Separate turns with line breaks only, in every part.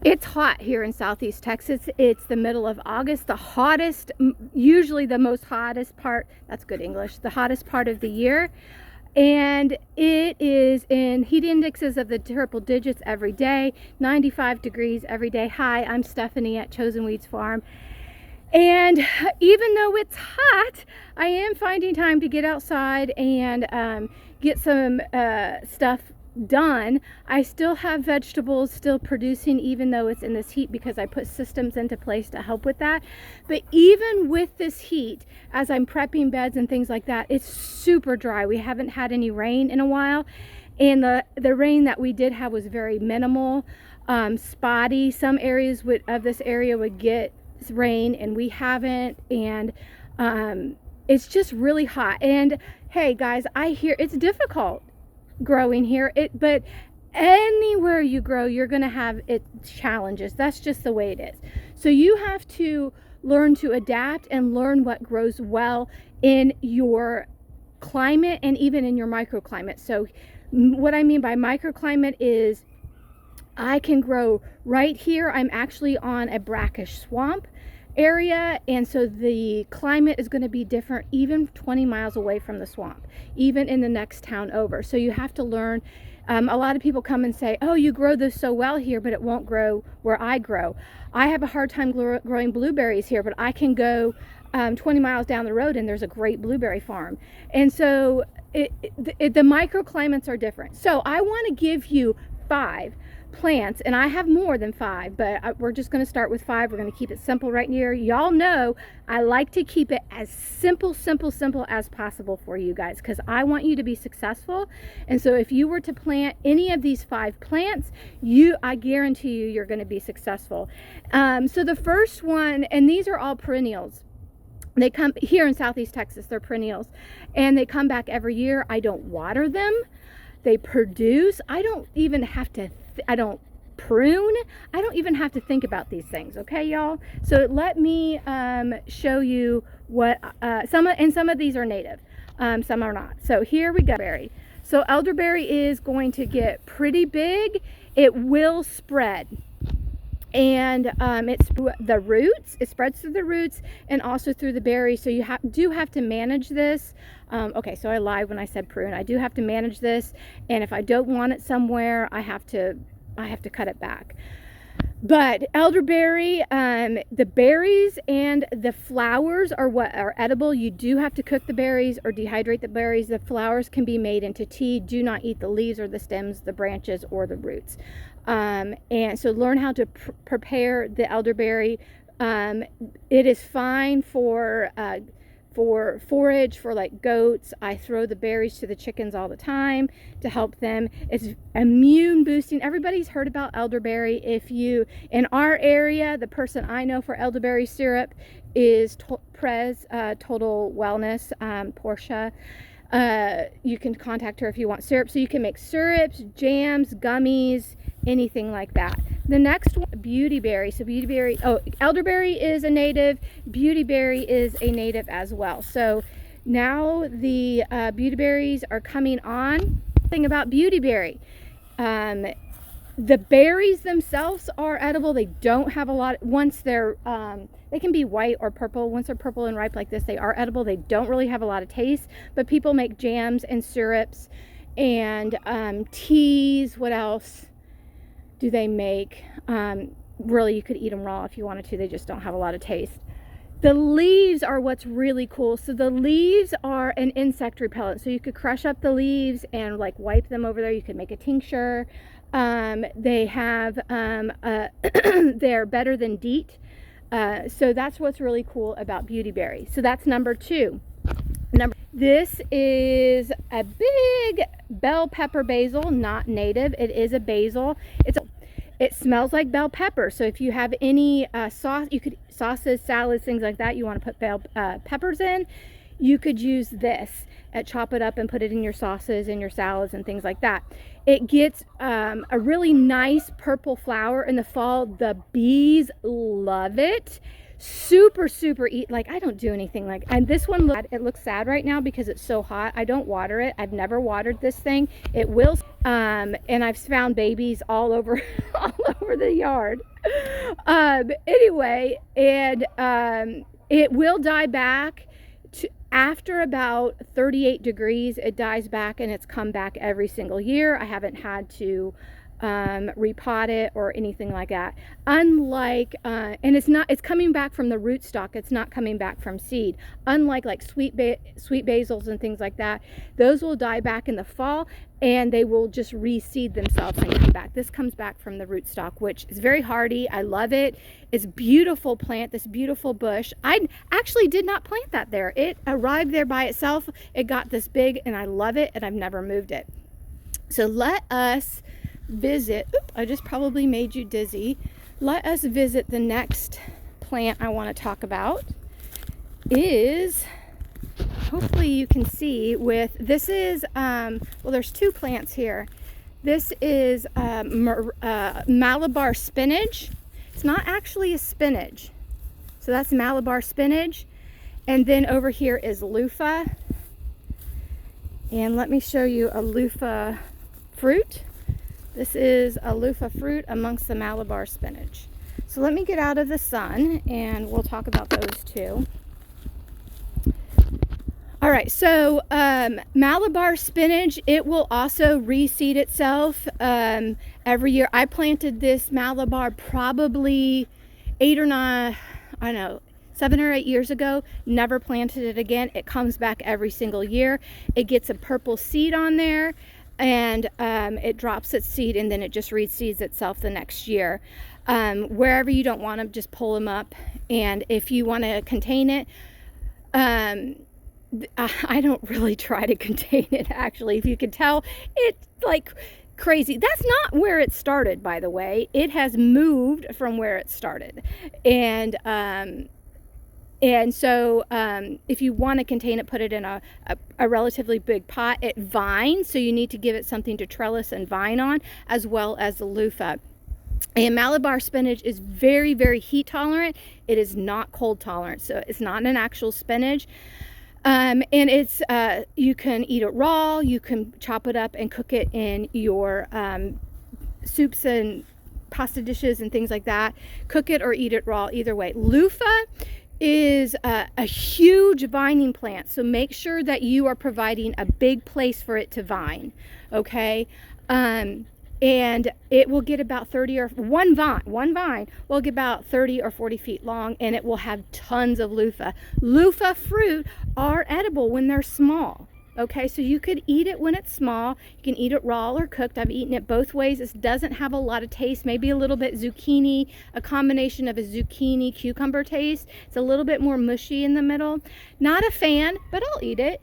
It's hot here in Southeast Texas. It's the middle of August, the hottest, usually the most hottest part, that's good English, the hottest part of the year. And it is in heat indexes of the triple digits every day, 95 degrees every day. Hi, I'm Stephanie at Chosen Weeds Farm. And even though it's hot, I am finding time to get outside and get some stuff done. I still have vegetables still producing even though it's in this heat, because I put systems into place to help with that. But even with this heat, as I'm prepping beds and things like that, it's super dry. We haven't had any rain in a while, and the rain that we did have was very minimal, spotty. Some areas of this area would get rain and we haven't, and it's just really hot. And hey guys, I hear it's difficult growing here, but anywhere you grow, you're going to have its challenges. That's just the way it is. So you have to learn to adapt and learn what grows well in your climate and even in your microclimate. So what I mean by microclimate is I can grow right here. I'm actually on a brackish swamp area, and so the climate is going to be different even 20 miles away from the swamp, even in the next town over. So you have to learn. A lot of people come and say, oh, you grow this so well here, but it won't grow where I grow. I have a hard time growing blueberries here, but I can go 20 miles down the road and there's a great blueberry farm. And so the microclimates are different. So I want to give you 5 plants, and I have more than 5, but we're just going to start with 5. We're going to keep it simple right here. Y'all know I like to keep it as simple as possible for you guys, because I want you to be successful. And so if you were to plant any of these 5 plants, I guarantee you're going to be successful. So the first one, and these are all perennials. They come here in Southeast Texas, they're perennials, and they come back every year. I don't water them. They produce. I don't even have to I don't prune. I don't even have to think about these things. Okay, y'all? So let me show you what some of these are native. Some are not. So here we go. So elderberry is going to get pretty big. It will spread. And it's the roots. It spreads through the roots and also through the berries. So you do have to manage this. Okay, so I lied when I said prune. I do have to manage this, and if I don't want it somewhere, I have to cut it back. But elderberry, the berries and the flowers are what are edible. You do have to cook the berries or dehydrate the berries. The flowers can be made into tea. Do not eat the leaves or the stems, the branches, or the roots. And so learn how to prepare the elderberry. It is fine for forage for like goats. I throw the berries to the chickens all the time to help them. It's immune boosting. Everybody's heard about elderberry. In our area, the person I know for elderberry syrup is Total Wellness, Portia. You can contact her if you want syrup. So you can make syrups, jams, gummies, anything like that. The next one, beautyberry. So elderberry is a native. Beautyberry is a native as well. So now the beautyberries are coming on. Thing about beautyberry, the berries themselves are edible. They don't have a lot. Once they're they can be white or purple. Once they're purple and ripe like this, they are edible. They don't really have a lot of taste, but people make jams and syrups and teas. What else do they make? Really, you could eat them raw if you wanted to. They just don't have a lot of taste. The leaves are what's really cool. So the leaves are an insect repellent. So you could crush up the leaves and like wipe them over there. You could make a tincture. They have they're better than DEET. So that's what's really cool about beautyberry. So that's number 2. This is a big bell pepper basil, not native. It is a basil. It smells like bell pepper. So if you have any sauces, salads, things like that, you want to put bell peppers in, you could use this. Chop it up and put it in your sauces and your salads and things like that. It gets a really nice purple flower in the fall. The bees love it. super like I don't do anything like, and this one it looks sad right now because it's so hot. I don't water it. I've never watered this thing. It will and I've found babies all over all over the yard. Anyway, and it will die back to, after about 38 degrees. It dies back, and it's come back every single year. I haven't had to repot it or anything like that. Unlike and it's coming back from the rootstock. It's not coming back from seed. Unlike like sweet basils and things like that, those will die back in the fall, and they will just reseed themselves and come back. This comes back from the rootstock, which is very hardy. I love it. It's a beautiful plant, this beautiful bush. I actually did not plant that there. It arrived there by itself. It got this big, and I love it, and I've never moved it. So let us visit. I just probably made you dizzy. Let us visit the next plant I want to talk about. Is, hopefully you can see with, this is well, there's two plants here. This is Malabar spinach. It's not actually a spinach, so that's Malabar spinach. And then over here is loofah, and let me show you a loofah fruit. This is a loofah fruit amongst the Malabar spinach. So let me get out of the sun, and we'll talk about those two. All right, so Malabar spinach, it will also reseed itself every year. I planted this Malabar probably 7 or 8 years ago. Never planted it again. It comes back every single year. It gets a purple seed on there, and it drops its seed, and then it just reseeds itself the next year. Wherever you don't want them, just pull them up. And if you want to contain it, I don't really try to contain it, actually. If you can tell, it's like crazy. That's not where it started, by the way. It has moved from where it started. And so if you want to contain it, put it in a relatively big pot. It vines, so you need to give it something to trellis and vine on, as well as the loofah. And Malabar spinach is very, very heat tolerant. It is not cold tolerant, so it's not an actual spinach. And it's you can eat it raw. You can chop it up and cook it in your soups and pasta dishes and things like that. Cook it or eat it raw, either way. Loofah is a huge vining plant, so make sure that you are providing a big place for it to vine, okay? And it will get about 30 or one vine will get about 30 or 40 feet long, and it will have tons of loofah. Loofah fruit are edible when they're small. Okay, so you could eat it when it's small. You can eat it raw or cooked. I've eaten it both ways. It doesn't have a lot of taste, maybe a little bit zucchini, a combination of a zucchini cucumber taste. It's a little bit more mushy in the middle. Not a fan, but I'll eat it.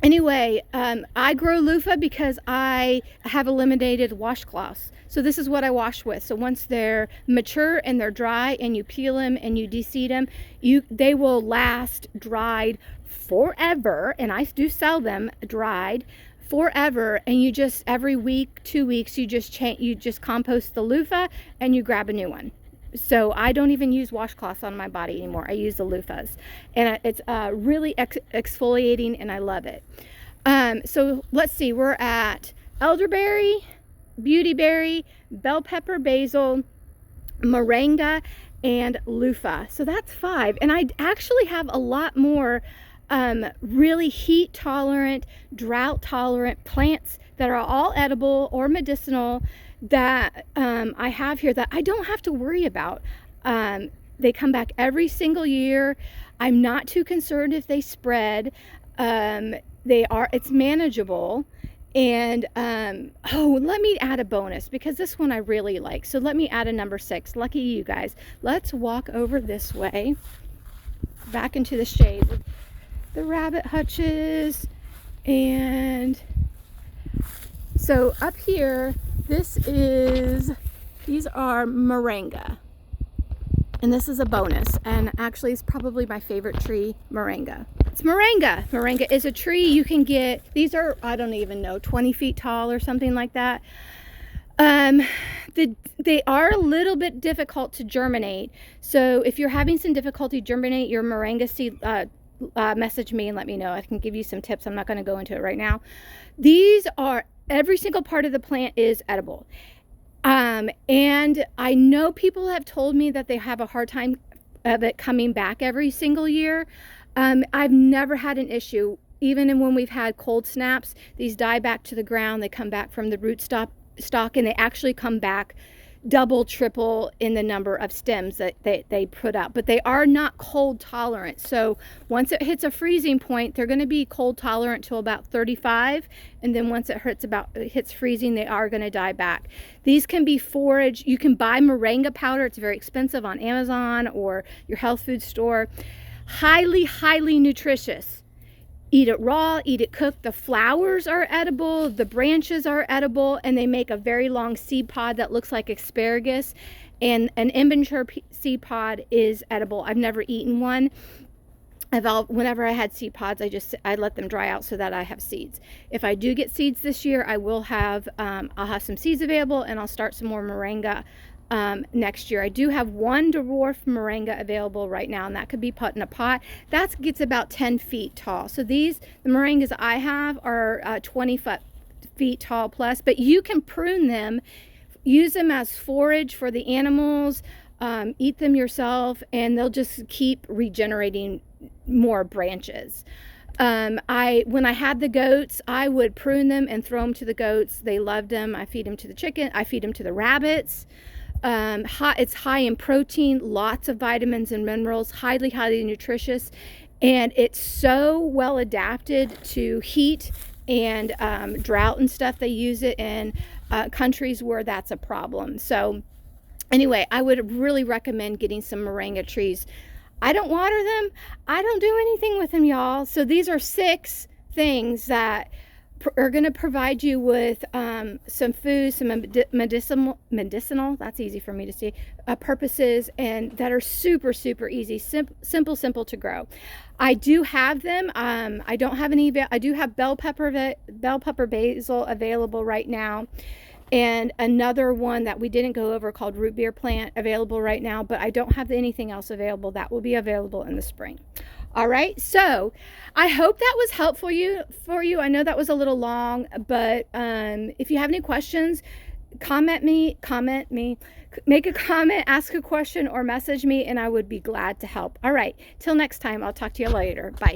Anyway, I grow loofah because I have eliminated washcloths. So this is what I wash with. So once they're mature and they're dry, and you peel them and you deseed them, they will last dried forever. And I do sell them dried forever. And you just, every week, 2 weeks, you just compost the loofah and you grab a new one. So I don't even use washcloths on my body anymore. I use the loofahs, and it's really exfoliating, and I love it. So let's see, we're at elderberry, beautyberry, bell pepper, basil, moringa, and loofah. So that's 5, and I actually have a lot more really heat tolerant, drought tolerant plants that are all edible or medicinal that I have here that I don't have to worry about. They come back every single year. I'm not too concerned if they spread. It's manageable. And let me add a bonus, because this one I really like. So let me add a number 6. Lucky you guys. Let's walk over this way, back into the shade with the rabbit hutches. And so up here, these are moringa, and this is a bonus, and actually it's probably my favorite tree, moringa. It's moringa. Moringa is a tree you can get. These are, I don't even know, 20 feet tall or something like that. They are a little bit difficult to germinate. So if you're having some difficulty germinate your moringa seed, message me and let me know. I can give you some tips. I'm not going to go into it right now. These are, every single part of the plant is edible. And I know people have told me that they have a hard time of it coming back every single year. I've never had an issue. Even when we've had cold snaps, these die back to the ground. They come back from the rootstock, and they actually come back double, triple in the number of stems that they put up. But they are not cold tolerant. So once it hits a freezing point, they're going to be cold tolerant till about 35. And then once it hits freezing, they are going to die back. These can be foraged. You can buy moringa powder. It's very expensive on Amazon or your health food store. Highly, highly nutritious. Eat it raw, eat it cooked. The flowers are edible, the branches are edible, and they make a very long seed pod that looks like asparagus. And an immature seed pod is edible. I've never eaten one. Whenever I had seed pods, I let them dry out so that I have seeds. If I do get seeds this year, I'll have some seeds available, and I'll start some more moringa next year. I do have one dwarf moringa available right now, and that could be put in a pot. That gets about 10 feet tall. So the moringas I have are 20 feet tall plus, but you can prune them, use them as forage for the animals, eat them yourself, and they'll just keep regenerating more branches. When I had the goats, I would prune them and throw them to the goats. They loved them. I feed them to the chicken. I feed them to the rabbits. It's high in protein, lots of vitamins and minerals, highly, highly nutritious, and it's so well adapted to heat and drought and stuff. They use it in countries where that's a problem. So anyway, I would really recommend getting some moringa trees. I don't water them. I don't do anything with them, y'all. So these are 6 things that are going to provide you with some food, some medicinal, that's easy for me to see, purposes, and that are super, super easy, simple to grow. I do have them. I don't have any. I do have bell pepper basil available right now, and another one that we didn't go over called root beer plant available right now, but I don't have anything else available. That will be available in the spring. All right, so I hope that was helpful for you. I know that was a little long, but if you have any questions, comment me, make a comment, ask a question, or message me, and I would be glad to help. All right, till next time, I'll talk to you later. Bye.